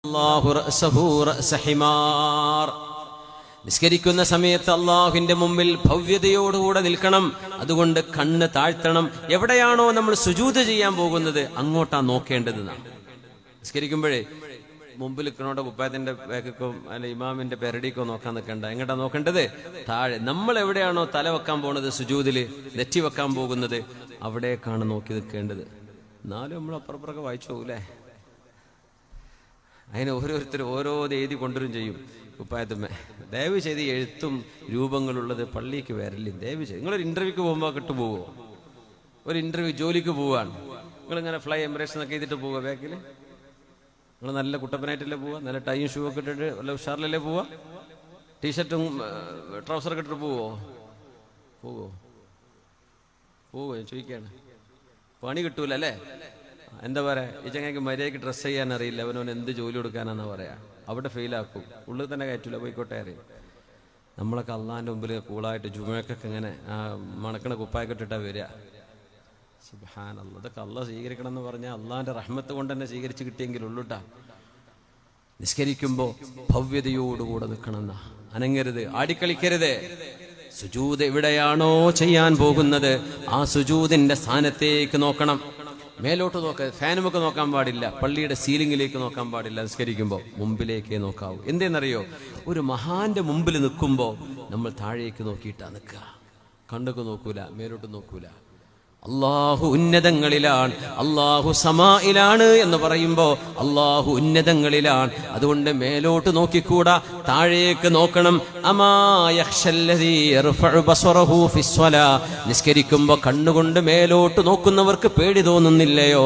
അല്ലാഹു റഅസഹു റഅസ ഹിമാർ. നിസ്കരിക്കുന്ന സമയത്ത് അള്ളാഹുവിന്റെ മുമ്പിൽ ഭവ്യതയോടുകൂടെ നിൽക്കണം. അതുകൊണ്ട് കണ്ണ് താഴ്ത്തണം. എവിടെയാണോ നമ്മൾ സുജൂദ് ചെയ്യാൻ പോകുന്നത് അങ്ങോട്ടാ നോക്കേണ്ടത്. നിസ്കരിക്കുമ്പോഴേ മുമ്പിൽ നിൽക്കണോടെ കുപ്പായത്തിന്റെ ബാക്കോ അല്ല ഇമാമിന്റെ പെരടിക്കോ നോക്കാൻ നിൽക്കണ്ട. എങ്ങോട്ടാ നോക്കേണ്ടത്? താഴെ. നമ്മൾ എവിടെയാണോ തല വെക്കാൻ പോകുന്നത്, സുജൂദില് നെറ്റി വെക്കാൻ പോകുന്നത്, അവിടേക്കാണ് നോക്കി നിൽക്കേണ്ടത്. എന്നാലും നമ്മൾ അപ്പുറപ്പുറമൊക്കെ വായിച്ചു പോകൂലേ. അതിന് ഓരോരുത്തർ ഓരോ എഴുതി കൊണ്ടുവരും ചെയ്യും കുപ്പായത്തുമ്മേ. ദയവ് ചെയ്ത് എഴുത്തും രൂപങ്ങളുള്ളത് പള്ളിക്ക് വരല്ലേ. ദയവ് ചെയ്ത് നിങ്ങളൊരു ഇന്റർവ്യൂക്ക് പോകുമ്പോൾ കിട്ടുപോവോ? ഒരു ഇന്റർവ്യൂ ജോലിക്ക് പോവാണ്, നിങ്ങളിങ്ങനെ ഫ്ലൈ എമിറേറ്റ്സ് എന്നൊക്കെ ചെയ്തിട്ട് പോവുക. ബാക്കിൽ നിങ്ങൾ നല്ല കുട്ടപ്പനായിട്ടല്ലേ പോവുക? നല്ല ടൈയും ഷൂ ഒക്കെ ഇട്ടിട്ട് നല്ല ഉഷാറിലല്ലേ പോവുക? ടീഷർട്ടും ട്രൗസറൊക്കെ ഇട്ടിട്ട് പോവോ? ഞാൻ ചോദിക്കുകയാണ്. പണി കിട്ടൂല അല്ലേ? എന്താ പറയാ, ഈ ചങ്ങയ്ക്ക് മര്യാദയ്ക്ക് ഡ്രസ്സ് ചെയ്യാൻ അറിയില്ല, അവനവൻ എന്ത് ജോലി കൊടുക്കാനാന്നാ പറയാ. അവിടെ ഫെയിലാക്കും. ഉള്ളിൽ തന്നെ കയറ്റൂല, പോയിക്കോട്ടെ അറിയും. നമ്മളൊക്കെ അള്ളാഹിന്റെ മുമ്പിൽ കൂളായിട്ട് ജുമയ്ക്കൊക്കെ ഇങ്ങനെ മണക്കണ കുപ്പായൊക്കെ ഇട്ടിട്ടാ വരിക. സുബ്ഹാനല്ലാഹ്, അതൊക്കെ അള്ളാഹ് സ്വീകരിക്കണം എന്ന് പറഞ്ഞാൽ അള്ളാഹിന്റെ റഹ്മത്ത് കൊണ്ട് തന്നെ സ്വീകരിച്ച് കിട്ടിയെങ്കിലുള്ളൂട്ടാ. നിസ്കരിക്കുമ്പോ ഭവ്യതയോടുകൂടെ നിൽക്കണമെന്ന, അനങ്ങരുത്, ആടിക്കളിക്കരുത്. സുജൂദ് എവിടെയാണോ ചെയ്യാൻ പോകുന്നത് ആ സുജൂദിന്റെ സ്ഥാനത്തേക്ക് നോക്കണം. മേലോട്ട് നോക്ക, ഫാനുമൊക്കെ നോക്കാൻ പാടില്ല, പള്ളിയുടെ സീലിംഗിലേക്ക് നോക്കാൻ പാടില്ല. നിസ്കരിക്കുമ്പോൾ മുമ്പിലേക്കേ നോക്കാവൂ. എന്തെന്നറിയോ, ഒരു മഹാന്റെ മുമ്പിൽ നിൽക്കുമ്പോൾ നമ്മൾ താഴേക്ക് നോക്കിയിട്ടാ നിൽക്കുക. കണ്ണൊക്കെ നോക്കൂല, മേലോട്ട് നോക്കൂല. അള്ളാഹു ഉന്നതങ്ങളിലാണ്, അള്ളാഹു സമായിലാണ് എന്ന് പറയുമ്പോ അള്ളാഹു ഉന്നതങ്ങളിലാണ്. അതുകൊണ്ട് മേലോട്ട് നോക്കിക്കൂടാ, താഴേക്ക് നോക്കണം. നിസ്കരിക്കുമ്പോ കണ്ണുകൊണ്ട് മേലോട്ട് നോക്കുന്നവർക്ക് പേടി തോന്നുന്നില്ലയോ?